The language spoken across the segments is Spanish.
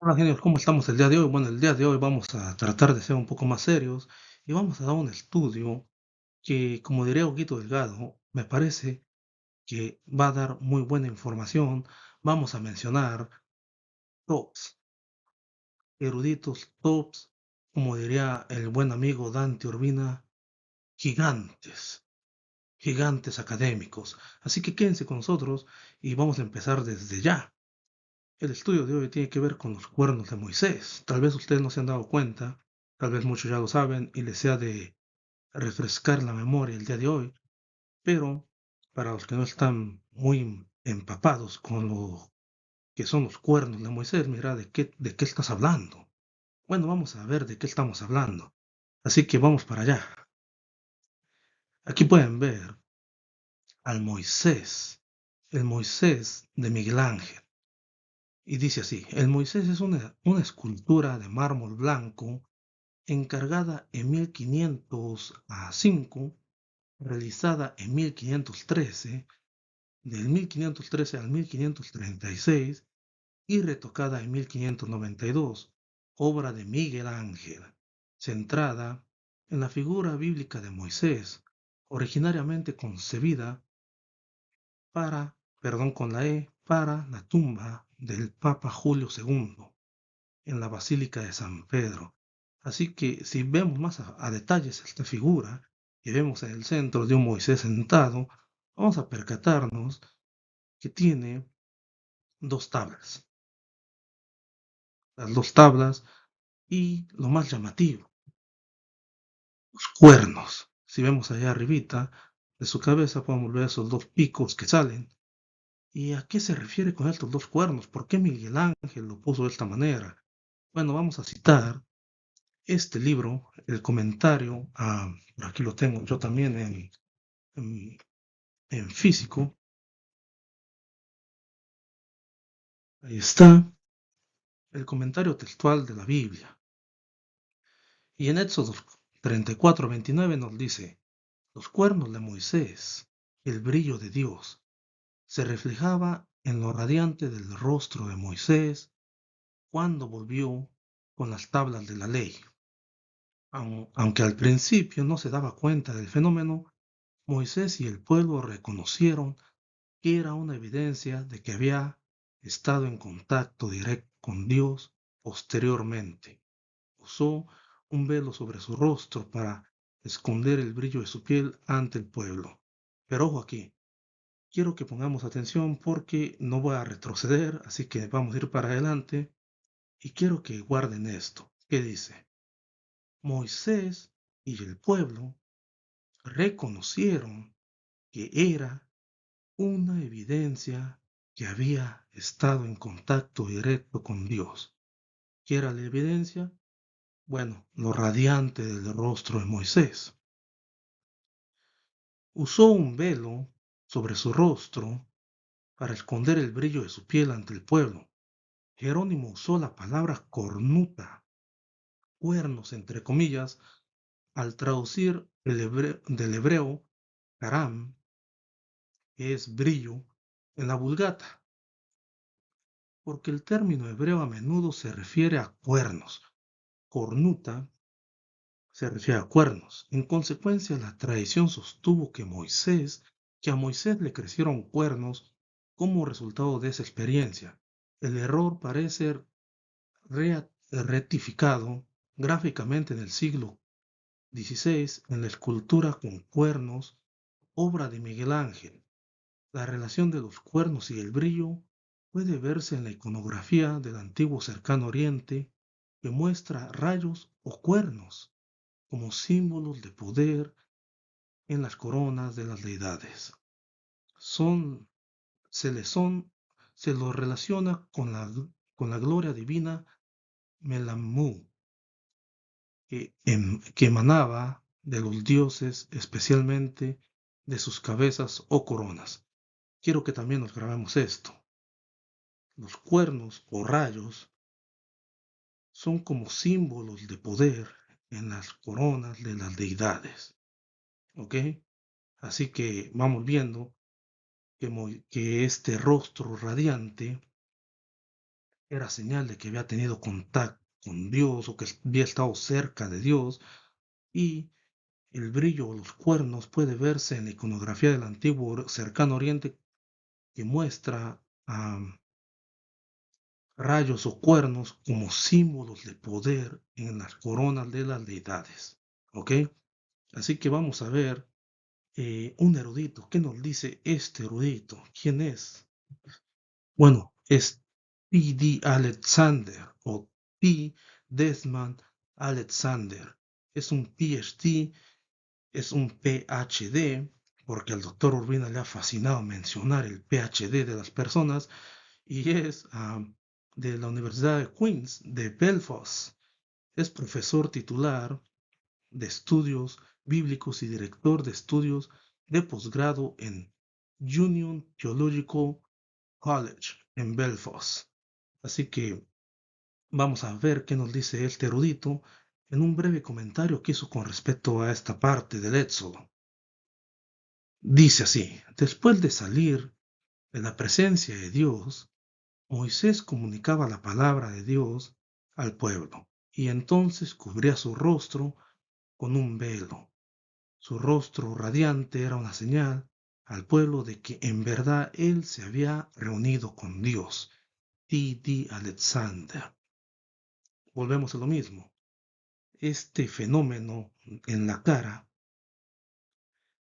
Hola genios, ¿cómo estamos el día de hoy? Bueno, el día de hoy vamos a tratar de ser un poco más serios y vamos a dar un estudio que, como diría Huguito Delgado, me parece que va a dar muy buena información. Vamos a mencionar tops, eruditos tops, como diría el buen amigo Dante Urbina, gigantes, gigantes académicos. Así que quédense con nosotros y vamos a empezar desde ya. El estudio de hoy tiene que ver con los cuernos de Moisés. Tal vez ustedes no se han dado cuenta, tal vez muchos ya lo saben y les sea de refrescar la memoria el día de hoy, pero para los que no están muy empapados con lo que son los cuernos de Moisés, mira, ¿de qué estás hablando? Bueno, vamos a ver de qué estamos hablando. Así que vamos para allá. Aquí pueden ver al Moisés, el Moisés de Miguel Ángel. Y dice así, el Moisés es una escultura de mármol blanco encargada en 1505, realizada en 1513, del 1513 al 1536 y retocada en 1592, obra de Miguel Ángel, centrada en la figura bíblica de Moisés, originariamente concebida con la E, para la tumba del Papa Julio II en la Basílica de San Pedro. Así que si vemos más a detalles esta figura y vemos en el centro de un Moisés sentado, vamos a percatarnos que tiene dos tablas. Las dos tablas y lo más llamativo, los cuernos. Si vemos allá arribita de su cabeza podemos ver esos dos picos que salen. ¿Y a qué se refiere con estos dos cuernos? ¿Por qué Miguel Ángel lo puso de esta manera? Bueno, vamos a citar este libro, el comentario, por aquí lo tengo yo también en, en físico, ahí está, el comentario textual de la Biblia. Y en Éxodo 34:29 nos dice, los cuernos de Moisés, el brillo de Dios, se reflejaba en lo radiante del rostro de Moisés cuando volvió con las tablas de la ley. Aunque al principio no se daba cuenta del fenómeno, Moisés y el pueblo reconocieron que era una evidencia de que había estado en contacto directo con Dios posteriormente. Usó un velo sobre su rostro para esconder el brillo de su piel ante el pueblo. Pero ojo aquí, quiero que pongamos atención porque no voy a retroceder, así que vamos a ir para adelante y quiero que guarden esto. ¿Qué dice? Moisés y el pueblo reconocieron que era una evidencia que había estado en contacto directo con Dios. ¿Qué era la evidencia? Bueno, lo radiante del rostro de Moisés. Usó un velo sobre su rostro para esconder el brillo de su piel ante el pueblo. Jerónimo usó la palabra cornuta, cuernos entre comillas, al traducir del hebreo karam, que es brillo, en la Vulgata, porque el término hebreo a menudo se refiere a cuernos. Cornuta se refiere a cuernos. En consecuencia, la tradición sostuvo que a Moisés le crecieron cuernos como resultado de esa experiencia. El error parece rectificado gráficamente en el siglo XVI en la escultura con cuernos, obra de Miguel Ángel. La relación de los cuernos y el brillo puede verse en la iconografía del antiguo Cercano Oriente, que muestra rayos o cuernos como símbolos de poder en las coronas de las deidades. Son, se les son, se los relaciona con la gloria divina Melammu, que emanaba de los dioses, especialmente de sus cabezas o coronas. Quiero que también nos grabemos esto. Los cuernos o rayos son como símbolos de poder en las coronas de las deidades. ¿Ok? Así que vamos viendo que este rostro radiante era señal de que había tenido contacto con Dios o que había estado cerca de Dios. Y el brillo o los cuernos puede verse en la iconografía del antiguo cercano oriente, que muestra rayos o cuernos como símbolos de poder en las coronas de las deidades. ¿Ok? Así que vamos a ver un erudito. ¿Qué nos dice este erudito? ¿Quién es? Bueno, es P.D. Alexander o P. Desmond Alexander. Es un PhD, es un PhD, porque al doctor Urbina le ha fascinado mencionar el PhD de las personas, y es de la Universidad de Queens, de Belfast. Es profesor titular de estudios bíblicos y director de estudios de posgrado en Union Theological College en Belfast. Así que vamos a ver qué nos dice este erudito en un breve comentario que hizo con respecto a esta parte del Éxodo. Dice así: después de salir de la presencia de Dios, Moisés comunicaba la palabra de Dios al pueblo, y entonces cubría su rostro con un velo. Su rostro radiante era una señal al pueblo de que en verdad él se había reunido con Dios. T.D. Alexander. Volvemos a lo mismo. Este fenómeno en la cara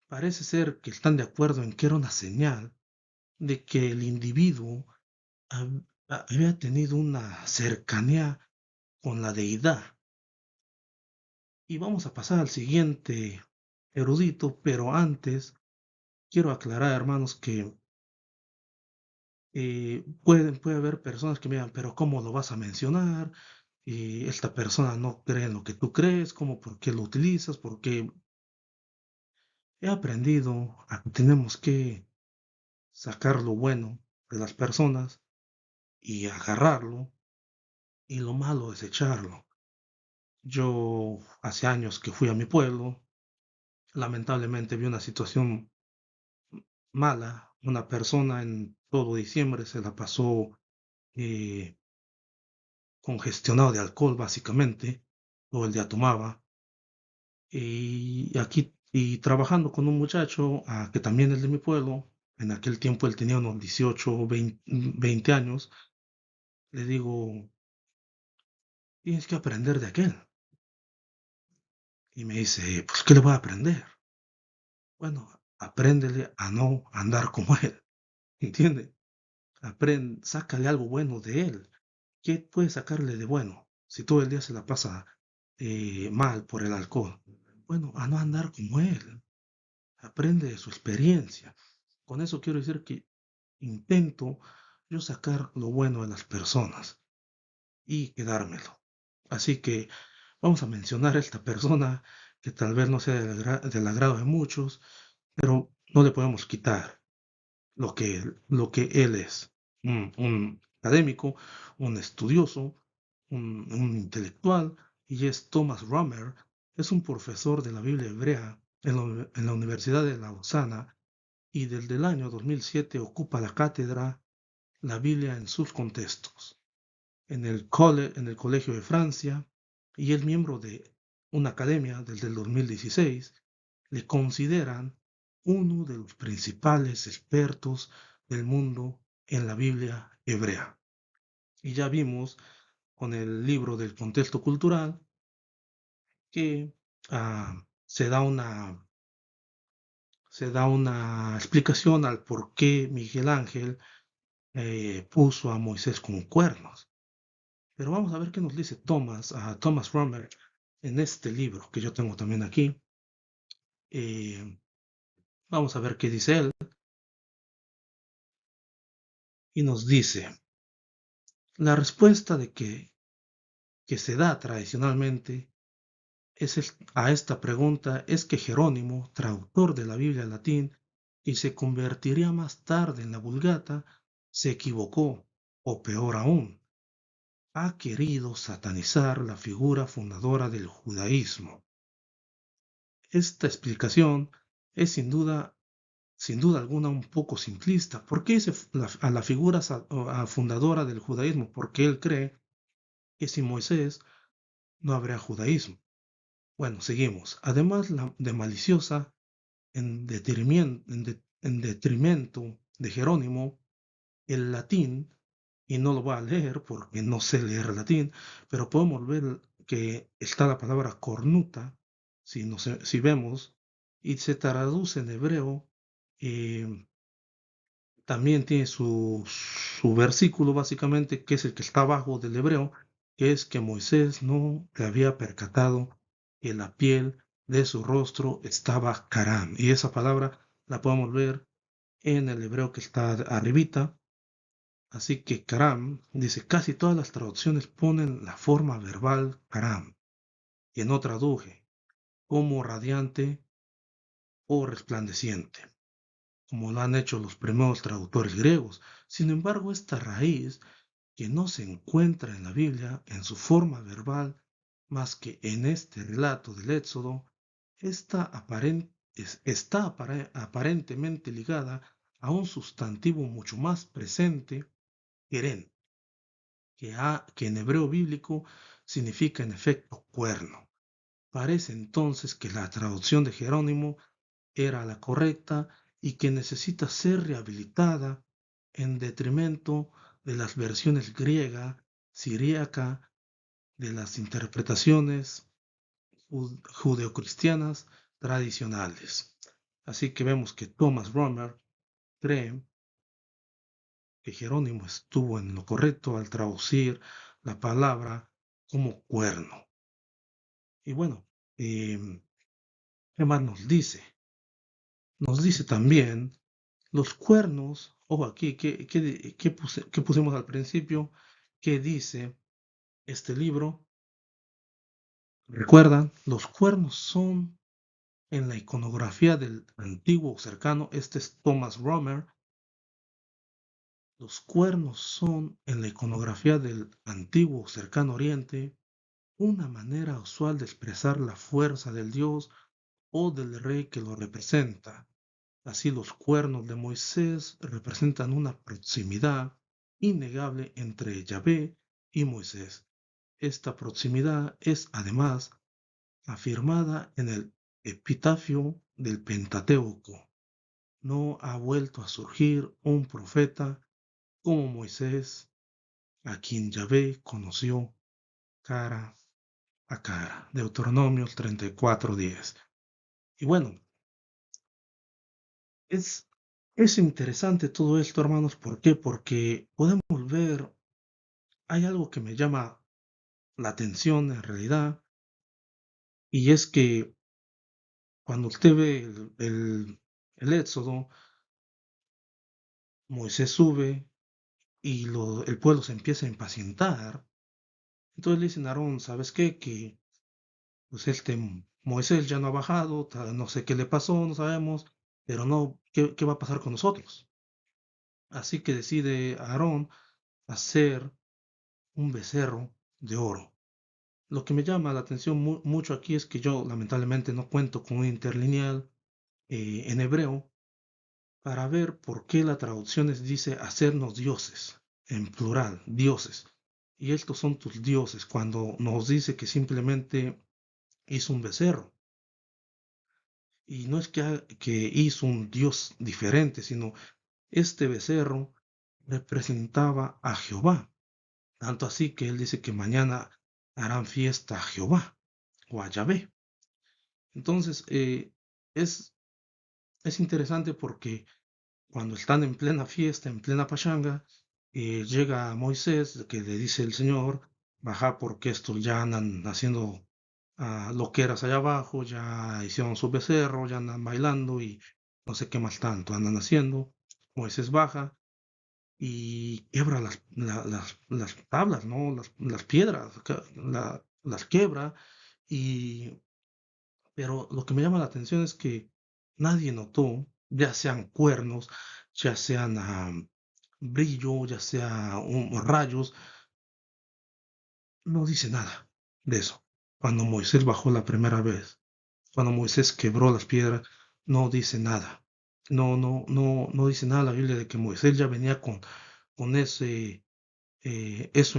parece ser que están de acuerdo en que era una señal de que el individuo había tenido una cercanía con la deidad. Y vamos a pasar al siguiente erudito, pero antes quiero aclarar, hermanos, que puede haber personas que me digan, pero ¿cómo lo vas a mencionar? Esta persona no cree en lo que tú crees, ¿cómo, por qué lo utilizas? Porque he aprendido a que tenemos que sacar lo bueno de las personas y agarrarlo, y lo malo desecharlo. Yo hace años que fui a mi pueblo, lamentablemente vi una situación mala. Una persona en todo diciembre se la pasó eh, congestionado de alcohol, básicamente, todo el día tomaba. Y aquí, y trabajando con un muchacho que también es de mi pueblo, en aquel tiempo él tenía unos 18 o 20 años, le digo, tienes que aprender de aquel. Y me dice, pues, ¿qué le voy a aprender? Bueno, apréndele a no andar como él, ¿entiende? Sácale algo bueno de él. ¿Qué puedes sacarle de bueno si todo el día se la pasa mal por el alcohol? Bueno, a no andar como él. Aprende de su experiencia. Con eso quiero decir que intento yo sacar lo bueno de las personas y quedármelo. Así que vamos a mencionar a esta persona que tal vez no sea del agrado de muchos, pero no le podemos quitar lo que él es. Un académico, un estudioso, un intelectual, y es Thomas Romer. Es un profesor de la Biblia hebrea en la Universidad de Lausana, y desde el año 2007 ocupa la cátedra La Biblia en sus contextos en el Colegio de Francia, y es miembro de una academia desde el 2016. Le consideran uno de los principales expertos del mundo en la Biblia hebrea. Y ya vimos con el libro del contexto cultural que se da una explicación al por qué Miguel Ángel puso a Moisés con cuernos. Pero vamos a ver qué nos dice Thomas Romer en este libro que yo tengo también aquí. Eh, Vamos a ver qué dice él. Y nos dice, la respuesta que se da tradicionalmente a esta pregunta es que Jerónimo, traductor de la Biblia al latín, y se convertiría más tarde en la Vulgata, se equivocó, o peor aún, ha querido satanizar la figura fundadora del judaísmo. Esta explicación es sin duda sin duda alguna un poco simplista. ¿Por qué dice a la figura fundadora del judaísmo? Porque él cree que sin Moisés no habría judaísmo. Bueno, seguimos. Además de maliciosa, en detrimento de Jerónimo, el latín, y no lo voy a leer porque no sé leer latín, pero podemos ver que está la palabra cornuta, si vemos, y se traduce en hebreo. eh, También tiene su versículo básicamente, que es el que está abajo del hebreo, que es que Moisés no le había percatado que la piel de su rostro estaba caram. Y esa palabra la podemos ver en el hebreo que está arribita. Así que caram, dice, casi todas las traducciones ponen la forma verbal caram. Y no traduje como radiante o resplandeciente, como lo han hecho los primeros traductores griegos. Sin embargo, esta raíz, que no se encuentra en la Biblia en su forma verbal más que en este relato del Éxodo, aparentemente ligada a un sustantivo mucho más presente, Keren, que en hebreo bíblico significa en efecto cuerno. Parece entonces que la traducción de Jerónimo era la correcta y que necesita ser rehabilitada en detrimento de las versiones griega, siríaca, de las interpretaciones judeocristianas tradicionales. Así que vemos que Thomas Romer cree que Jerónimo estuvo en lo correcto al traducir la palabra como cuerno. Y bueno, ¿qué más nos dice? Nos dice también los cuernos. Ojo aquí, ¿qué pusimos al principio? ¿Qué dice este libro? ¿Recuerdan? Los cuernos son en la iconografía del antiguo cercano. Este es Thomas Romer. Los cuernos son en la iconografía del antiguo cercano oriente una manera usual de expresar la fuerza del dios o del rey que lo representa. Así los cuernos de Moisés representan una proximidad innegable entre Yahvé y Moisés. Esta proximidad es además afirmada en el epitafio del Pentateuco. No ha vuelto a surgir un profeta como Moisés, a quien Yahvé conoció cara a cara. Deuteronomio 34:10. Y bueno, es, es interesante todo esto, hermanos. ¿Por qué? Porque podemos ver, hay algo que me llama la atención en realidad, y es que cuando usted ve el Éxodo, Moisés sube y el pueblo se empieza a impacientar. Entonces le dicen a Aarón, ¿sabes qué? Que pues Moisés ya no ha bajado, no sé qué le pasó, no sabemos, pero no, ¿qué va a pasar con nosotros? Así que decide Aarón hacer un becerro de oro. Lo que me llama la atención mucho aquí es que yo lamentablemente no cuento con un interlineal en hebreo para ver por qué la traducción dice hacernos dioses, en plural, dioses. Y estos son tus dioses, cuando nos dice que simplemente hizo un becerro. Y no es que hizo un dios diferente, sino este becerro representaba a Jehová. Tanto así que él dice que mañana harán fiesta a Jehová o a Yahvé. Entonces, es interesante porque cuando están en plena fiesta, en plena pachanga, llega Moisés, que le dice el Señor, baja porque estos ya andan haciendo loqueras allá abajo, ya hicieron su becerro, ya andan bailando y no sé qué más tanto andan haciendo. Moisés baja y quiebra las tablas, ¿no? Las piedras, las quiebra. Y, pero lo que me llama la atención es que nadie notó, ya sean cuernos, ya sean brillo, ya sea rayos, no dice nada de eso. Cuando Moisés bajó la primera vez, cuando Moisés quebró las piedras, no dice nada. No dice nada la Biblia de que Moisés ya venía con eso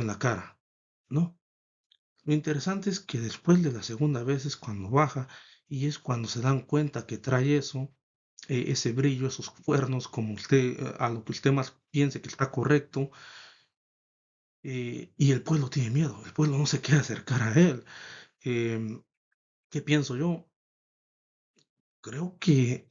en la cara, ¿no? Lo interesante es que después de la segunda vez es cuando baja y es cuando se dan cuenta que trae eso, ese brillo, esos cuernos, como usted, a lo que usted más piense que está correcto, y el pueblo tiene miedo, el pueblo no se quiere acercar a él. Em, ¿Qué pienso yo? Creo que